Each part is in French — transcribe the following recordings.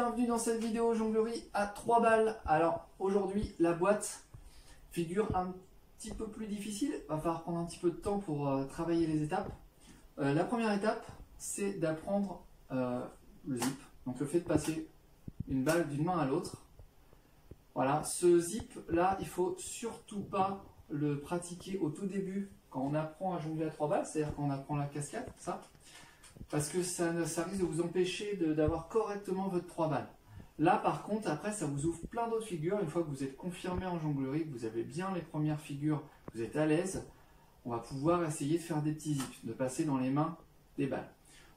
bienvenue dans cette vidéo jonglerie à 3 balles. Alors aujourd'hui la boîte, figure un petit peu plus difficile, va falloir prendre un petit peu de temps pour travailler les étapes. La première étape, c'est d'apprendre le zip, donc le fait de passer une balle d'une main à l'autre. Voilà, ce zip là, il faut surtout pas le pratiquer au tout début quand on apprend à jongler à 3 balles, c'est-à-dire quand on apprend la cascade, ça. Parce que ça risque de vous empêcher d'avoir correctement votre 3 balles. Là par contre, après ça vous ouvre plein d'autres figures. Une fois que vous êtes confirmé en jonglerie, que vous avez bien les premières figures, vous êtes à l'aise, on va pouvoir essayer de faire des petits zips, de passer dans les mains des balles.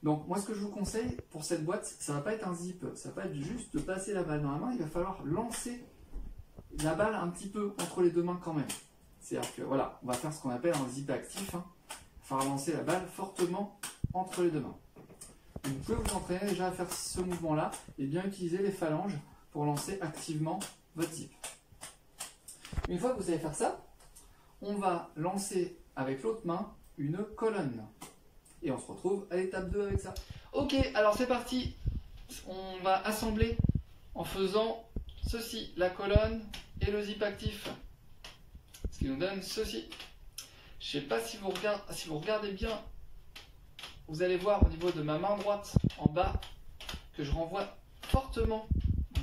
Donc moi ce que je vous conseille pour cette boîte, ça ne va pas être un zip, ça va pas être juste de passer la balle dans la main, il va falloir lancer la balle un petit peu entre les deux mains quand même. C'est-à-dire que voilà, on va faire ce qu'on appelle un zip actif, hein. Il va falloir lancer la balle fortement entre les deux mains. Vous pouvez vous entraîner déjà à faire ce mouvement-là et bien utiliser les phalanges pour lancer activement votre zip. Une fois que vous savez faire ça, on va lancer avec l'autre main une colonne. Et on se retrouve à l'étape 2 avec ça. Ok, alors c'est parti. On va assembler en faisant ceci, la colonne et le zip actif. Ce qui nous donne ceci. Je ne sais pas si vous regardez bien. Vous allez voir au niveau de ma main droite en bas que je renvoie fortement.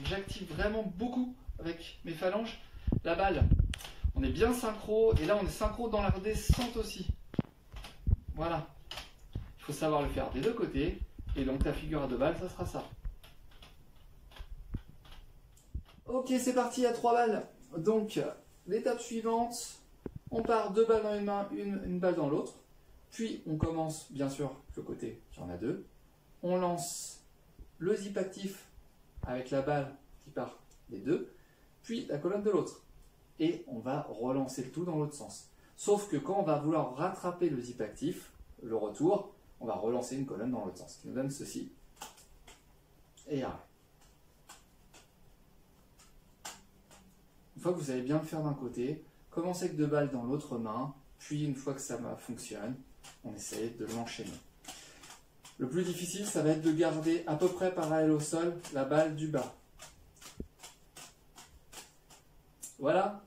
J'active vraiment beaucoup avec mes phalanges la balle. On est bien synchro et là on est synchro dans la redescente aussi. Voilà. Il faut savoir le faire des deux côtés et donc la figure à 2 balles, ça sera ça. Ok, c'est parti à 3 balles. Donc l'étape suivante, on part 2 balles dans une main, une balle dans l'autre. Puis on commence bien sûr le côté qui en a 2. On lance le zip actif avec la balle qui part des 2, puis la colonne de l'autre. Et on va relancer le tout dans l'autre sens. Sauf que quand on va vouloir rattraper le zip actif, le retour, on va relancer une colonne dans l'autre sens, qui nous donne ceci. Et arrêt. Une fois que vous savez bien le faire d'un côté, commencez avec 2 balles dans l'autre main, puis une fois que ça fonctionne, on essaye de l'enchaîner. Le plus difficile, ça va être de garder à peu près parallèle au sol la balle du bas. Voilà,